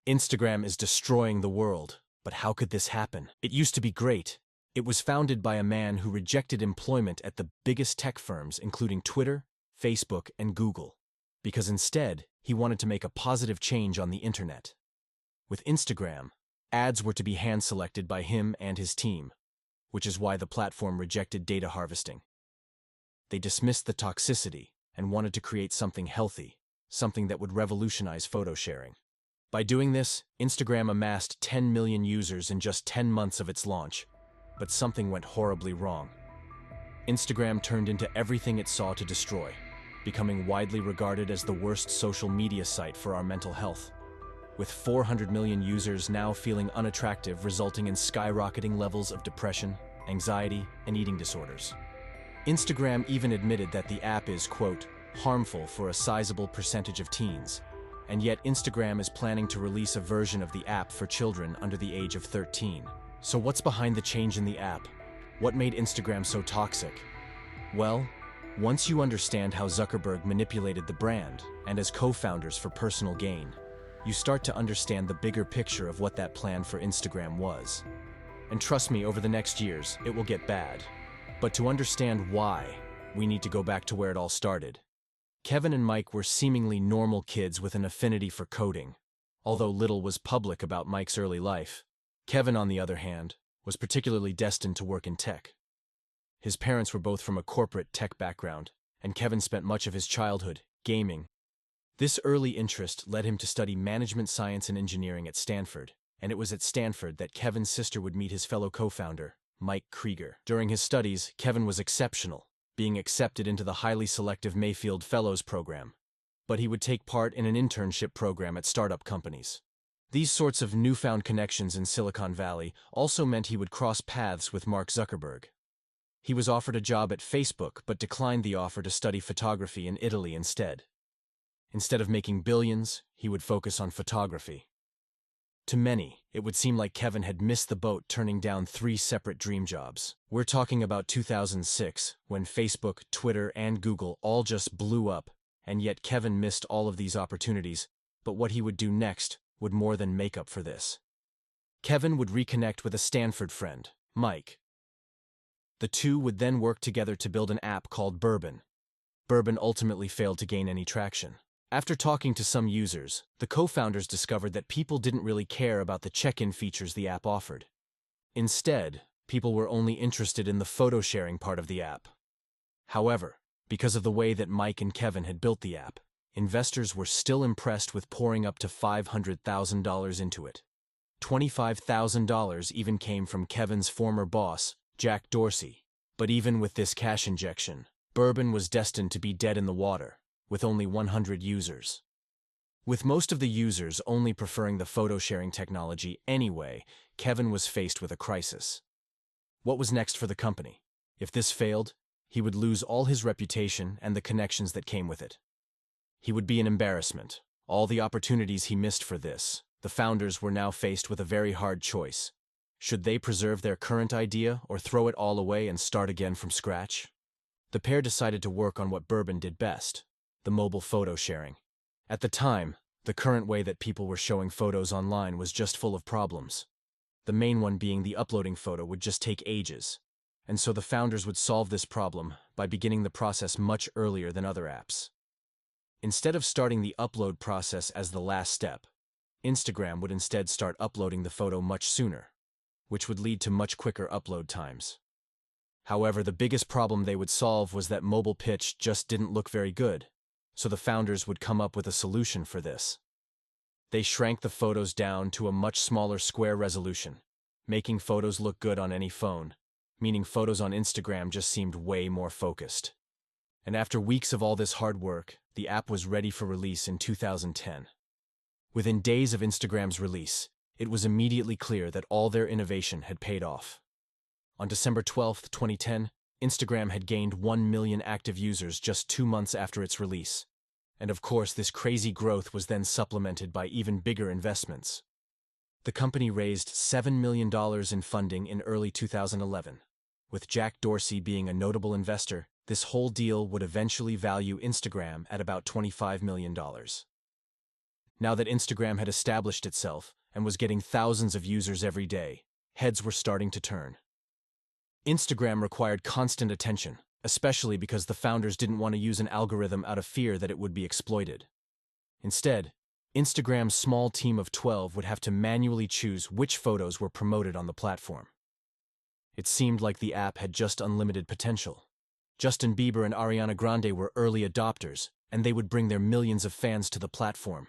Instagram is destroying the world, but how could this happen? It used to be great. It was founded by a man who rejected employment at the biggest tech firms, including Twitter, Facebook, and Google, because instead, he wanted to make a positive change on the internet. With Instagram, ads were to be hand-selected by him and his team, which is why the platform rejected data harvesting. They dismissed the toxicity and wanted to create something healthy, something that would revolutionize photo sharing. By doing this, Instagram amassed 10 million users in just 10 months of its launch, but something went horribly wrong. Instagram turned into everything it saw to destroy, becoming widely regarded as the worst social media site for our mental health, with 400 million users now feeling unattractive, resulting in skyrocketing levels of depression, anxiety, and eating disorders. Instagram even admitted that the app is, quote, harmful for a sizable percentage of teens, and yet Instagram is planning to release a version of the app for children under the age of 13. So what's behind the change in the app? What made Instagram so toxic? Well, once you understand how Zuckerberg manipulated the brand, and as co-founders for personal gain, you start to understand the bigger picture of what that plan for Instagram was. And trust me, over the next years, it will get bad. But to understand why, we need to go back to where it all started. Kevin and Mike were seemingly normal kids with an affinity for coding, although little was public about Mike's early life. Kevin, on the other hand, was particularly destined to work in tech. His parents were both from a corporate tech background, and Kevin spent much of his childhood gaming. This early interest led him to study management science and engineering at Stanford, and it was at Stanford that Kevin's sister would meet his fellow co-founder, Mike Krieger. During his studies, Kevin was exceptional, being accepted into the highly selective Mayfield Fellows program, but he would take part in an internship program at startup companies. These sorts of newfound connections in Silicon Valley also meant he would cross paths with Mark Zuckerberg. He was offered a job at Facebook but declined the offer to study photography in Italy instead. Instead of making billions, he would focus on photography. To many, it would seem like Kevin had missed the boat, turning down 3 separate dream jobs. We're talking about 2006, when Facebook, Twitter, and Google all just blew up, and yet Kevin missed all of these opportunities, but what he would do next would more than make up for this. Kevin would reconnect with a Stanford friend, Mike. The two would then work together to build an app called Bourbon. Bourbon ultimately failed to gain any traction. After talking to some users, the co-founders discovered that people didn't really care about the check-in features the app offered. Instead, people were only interested in the photo-sharing part of the app. However, because of the way that Mike and Kevin had built the app, investors were still impressed with pouring up to $500,000 into it. $25,000 even came from Kevin's former boss, Jack Dorsey. But even with this cash injection, Bourbon was destined to be dead in the water, with only 100 users. With most of the users only preferring the photo-sharing technology anyway, Kevin was faced with a crisis. What was next for the company? If this failed, he would lose all his reputation and the connections that came with it. He would be an embarrassment. All the opportunities he missed for this. The founders were now faced with a very hard choice. Should they preserve their current idea or throw it all away and start again from scratch? The pair decided to work on what Bourbon did best: the mobile photo sharing. At the time, the current way that people were showing photos online was just full of problems. The main one being the uploading photo would just take ages, and so the founders would solve this problem by beginning the process much earlier than other apps. Instead of starting the upload process as the last step, Instagram would instead start uploading the photo much sooner, which would lead to much quicker upload times. However, the biggest problem they would solve was that mobile pitch just didn't look very good, so the founders would come up with a solution for this. They shrank the photos down to a much smaller square resolution, making photos look good on any phone, meaning photos on Instagram just seemed way more focused. And after weeks of all this hard work, the app was ready for release in 2010. Within days of Instagram's release, it was immediately clear that all their innovation had paid off. On December 12, 2010, Instagram had gained 1 million active users just 2 months after its release. And of course, this crazy growth was then supplemented by even bigger investments. The company raised $7 million in funding in early 2011. With Jack Dorsey being a notable investor, this whole deal would eventually value Instagram at about $25 million. Now that Instagram had established itself and was getting thousands of users every day, heads were starting to turn. Instagram required constant attention, especially because the founders didn't want to use an algorithm out of fear that it would be exploited. Instead, Instagram's small team of 12 would have to manually choose which photos were promoted on the platform. It seemed like the app had just unlimited potential. Justin Bieber and Ariana Grande were early adopters, and they would bring their millions of fans to the platform.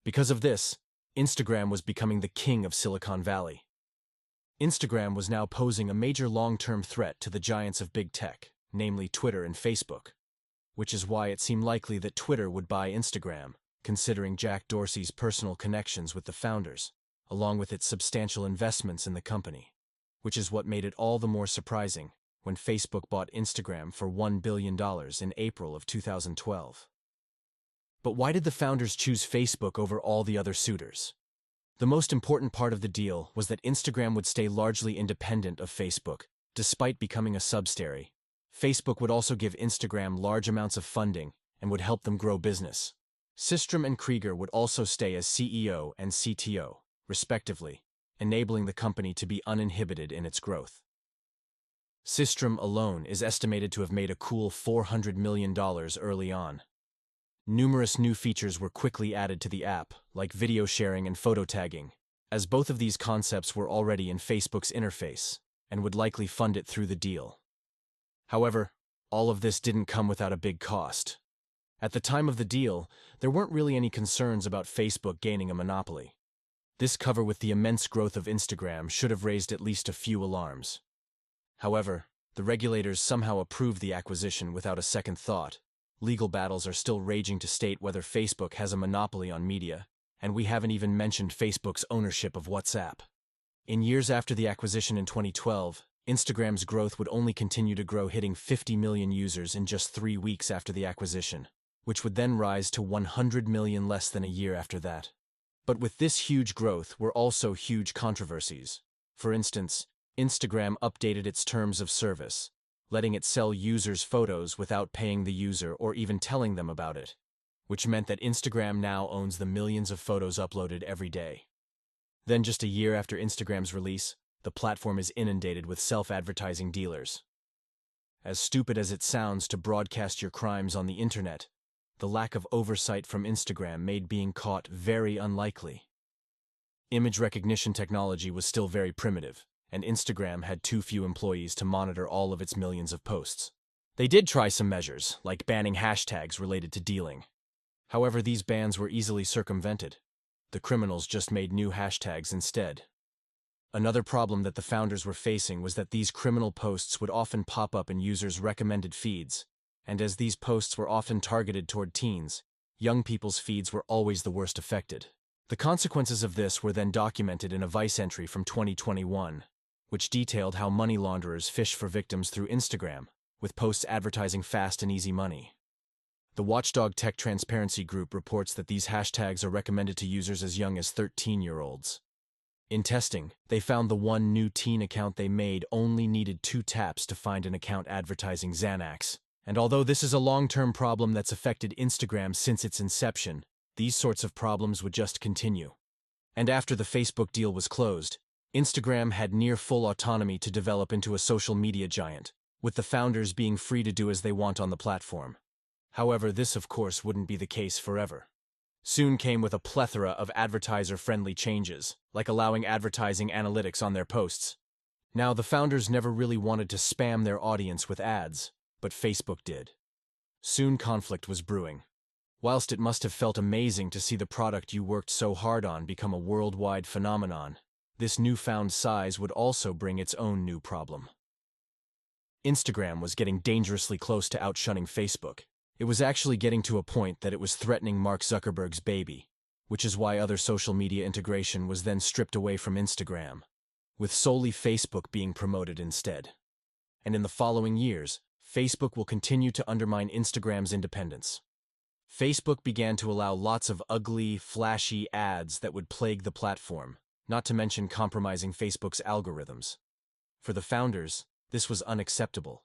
Because of this, Instagram was becoming the king of Silicon Valley. Instagram was now posing a major long-term threat to the giants of big tech, namely Twitter and Facebook, which is why it seemed likely that Twitter would buy Instagram, considering Jack Dorsey's personal connections with the founders, along with its substantial investments in the company, which is what made it all the more surprising when Facebook bought Instagram for $1 billion in April of 2012. But why did the founders choose Facebook over all the other suitors? The most important part of the deal was that Instagram would stay largely independent of Facebook, despite becoming a subsidiary. Facebook would also give Instagram large amounts of funding and would help them grow business. Systrom and Krieger would also stay as CEO and CTO, respectively, enabling the company to be uninhibited in its growth. Systrom alone is estimated to have made a cool $400 million early on. Numerous new features were quickly added to the app, like video sharing and photo tagging, as both of these concepts were already in Facebook's interface and would likely fund it through the deal. However, all of this didn't come without a big cost. At the time of the deal, there weren't really any concerns about Facebook gaining a monopoly. This, cover with the immense growth of Instagram, should have raised at least a few alarms. However, the regulators somehow approved the acquisition without a second thought. Legal battles are still raging to state whether Facebook has a monopoly on media, and we haven't even mentioned Facebook's ownership of WhatsApp. In years after the acquisition in 2012, Instagram's growth would only continue to grow, hitting 50 million users in just 3 weeks after the acquisition, which would then rise to 100 million less than a year after that. But with this huge growth were also huge controversies. For instance, Instagram updated its terms of service, letting it sell users' photos without paying the user or even telling them about it, which meant that Instagram now owns the millions of photos uploaded every day. Then, just a year after Instagram's release, the platform is inundated with self-advertising dealers. As stupid as it sounds to broadcast your crimes on the internet, the lack of oversight from Instagram made being caught very unlikely. Image recognition technology was still very primitive, and Instagram had too few employees to monitor all of its millions of posts. They did try some measures, like banning hashtags related to dealing. However, these bans were easily circumvented. The criminals just made new hashtags instead. Another problem that the founders were facing was that these criminal posts would often pop up in users' recommended feeds, and as these posts were often targeted toward teens, young people's feeds were always the worst affected. The consequences of this were then documented in a Vice entry from 2021, which detailed how money launderers fish for victims through Instagram, with posts advertising fast and easy money. The Watchdog Tech Transparency Group reports that these hashtags are recommended to users as young as 13-year-olds. In testing, they found the one new teen account they made only needed 2 taps to find an account advertising Xanax. And although this is a long-term problem that's affected Instagram since its inception, these sorts of problems would just continue. And after the Facebook deal was closed, Instagram had near full autonomy to develop into a social media giant, with the founders being free to do as they want on the platform. However, this of course wouldn't be the case forever. Soon came with a plethora of advertiser-friendly changes, like allowing advertising analytics on their posts. Now, the founders never really wanted to spam their audience with ads, but Facebook did. Soon conflict was brewing. Whilst it must have felt amazing to see the product you worked so hard on become a worldwide phenomenon, this newfound size would also bring its own new problem. Instagram was getting dangerously close to outshunning Facebook. It was actually getting to a point that it was threatening Mark Zuckerberg's baby, which is why other social media integration was then stripped away from Instagram, with solely Facebook being promoted instead. And in the following years, Facebook will continue to undermine Instagram's independence. Facebook began to allow lots of ugly, flashy ads that would plague the platform, not to mention compromising Facebook's algorithms. For the founders, this was unacceptable.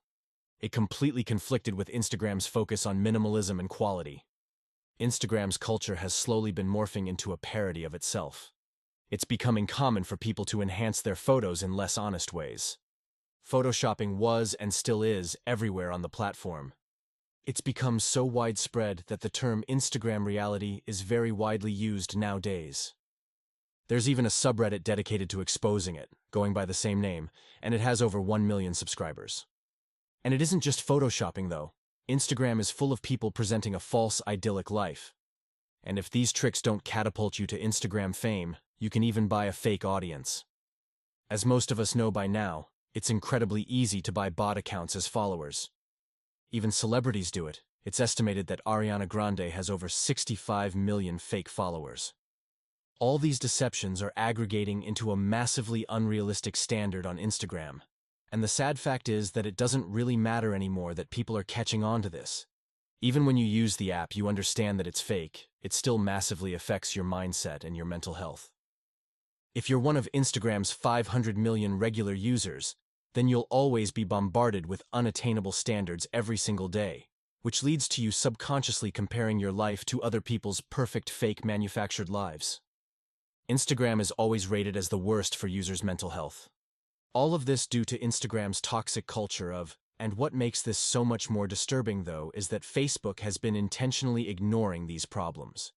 It completely conflicted with Instagram's focus on minimalism and quality. Instagram's culture has slowly been morphing into a parody of itself. It's becoming common for people to enhance their photos in less honest ways. Photoshopping was and still is everywhere on the platform. It's become so widespread that the term Instagram reality is very widely used nowadays. There's even a subreddit dedicated to exposing it, going by the same name, and it has over 1 million subscribers. And it isn't just photoshopping, though. Instagram is full of people presenting a false, idyllic life. And if these tricks don't catapult you to Instagram fame, you can even buy a fake audience. As most of us know by now, it's incredibly easy to buy bot accounts as followers. Even celebrities do it. It's estimated that Ariana Grande has over 65 million fake followers. All these deceptions are aggregating into a massively unrealistic standard on Instagram. And the sad fact is that it doesn't really matter anymore that people are catching on to this. Even when you use the app, you understand that it's fake. It still massively affects your mindset and your mental health. If you're one of Instagram's 500 million regular users, then you'll always be bombarded with unattainable standards every single day, which leads to you subconsciously comparing your life to other people's perfect fake manufactured lives. Instagram is always rated as the worst for users' mental health. All of this due to Instagram's toxic culture of, and what makes this so much more disturbing though is that Facebook has been intentionally ignoring these problems,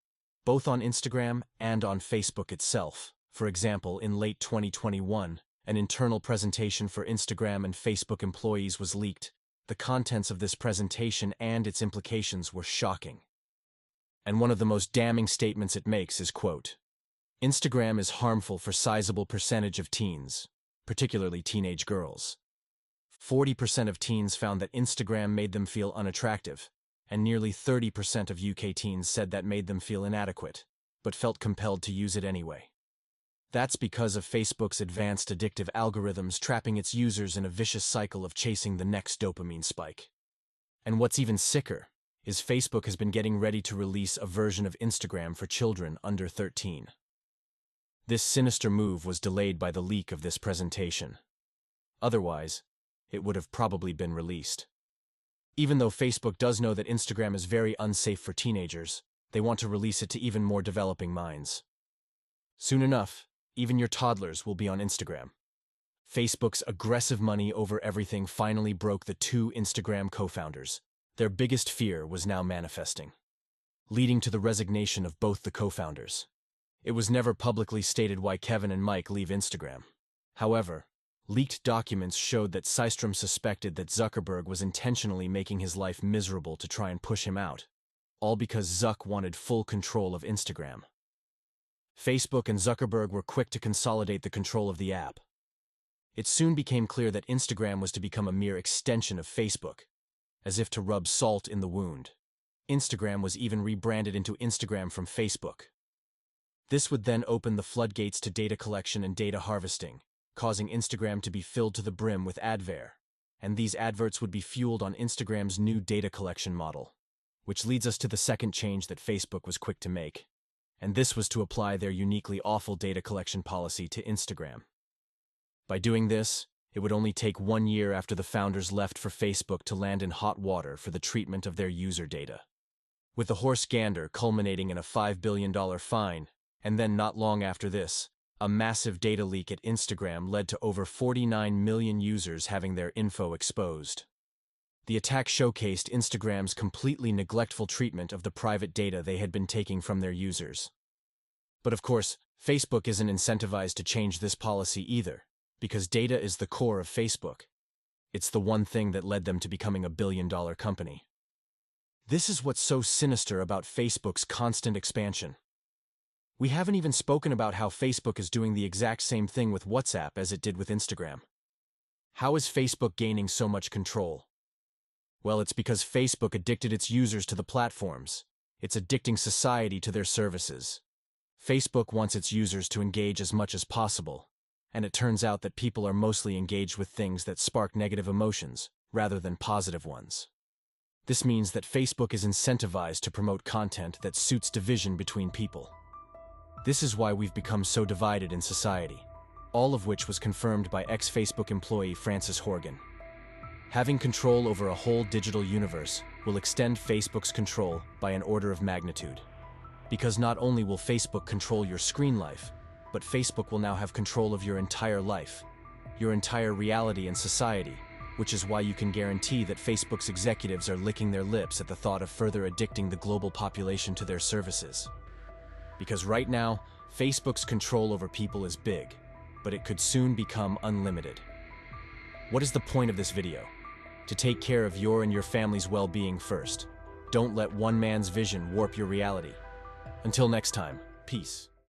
both on Instagram and on Facebook itself. For example, in late 2021, an internal presentation for Instagram and Facebook employees was leaked. The contents of this presentation and its implications were shocking. And one of the most damning statements it makes is, quote, "Instagram is harmful for sizable percentage of teens, particularly teenage girls. 40% of teens found that Instagram made them feel unattractive, and nearly 30% of UK teens said that made them feel inadequate, but felt compelled to use it anyway. That's because of Facebook's advanced addictive algorithms trapping its users in a vicious cycle of chasing the next dopamine spike. And what's even sicker is Facebook has been getting ready to release a version of Instagram for children under 13. This sinister move was delayed by the leak of this presentation. Otherwise, it would have probably been released. Even though Facebook does know that Instagram is very unsafe for teenagers, they want to release it to even more developing minds. Soon enough, even your toddlers will be on Instagram. Facebook's aggressive money over everything finally broke the two Instagram co-founders. Their biggest fear was now manifesting, leading to the resignation of both the co-founders. It was never publicly stated why Kevin and Mike leave Instagram. However, leaked documents showed that Systrom suspected that Zuckerberg was intentionally making his life miserable to try and push him out, all because Zuck wanted full control of Instagram. Facebook and Zuckerberg were quick to consolidate the control of the app. It soon became clear that Instagram was to become a mere extension of Facebook, as if to rub salt in the wound. Instagram was even rebranded into Instagram from Facebook. This would then open the floodgates to data collection and data harvesting, causing Instagram to be filled to the brim with adver, and these adverts would be fueled on Instagram's new data collection model, which leads us to the second change that Facebook was quick to make. And this was to apply their uniquely awful data collection policy to Instagram. By doing this, it would only take 1 year after the founders left for Facebook to land in hot water for the treatment of their user data. With the horse gander culminating in a $5 billion fine, and then not long after this, a massive data leak at Instagram led to over 49 million users having their info exposed. The attack showcased Instagram's completely neglectful treatment of the private data they had been taking from their users. But of course, Facebook isn't incentivized to change this policy either, because data is the core of Facebook. It's the one thing that led them to becoming a billion-dollar company. This is what's so sinister about Facebook's constant expansion. We haven't even spoken about how Facebook is doing the exact same thing with WhatsApp as it did with Instagram. How is Facebook gaining so much control? Well, it's because Facebook addicted its users to the platforms. It's addicting society to their services. Facebook wants its users to engage as much as possible, and it turns out that people are mostly engaged with things that spark negative emotions, rather than positive ones. This means that Facebook is incentivized to promote content that suits division between people. This is why we've become so divided in society, all of which was confirmed by ex-Facebook employee Frances Horgan. Having control over a whole digital universe will extend Facebook's control by an order of magnitude. Because not only will Facebook control your screen life, but Facebook will now have control of your entire life, your entire reality and society, which is why you can guarantee that Facebook's executives are licking their lips at the thought of further addicting the global population to their services. Because right now, Facebook's control over people is big, but it could soon become unlimited. What is the point of this video? To take care of your and your family's well-being first. Don't let one man's vision warp your reality. Until next time, peace.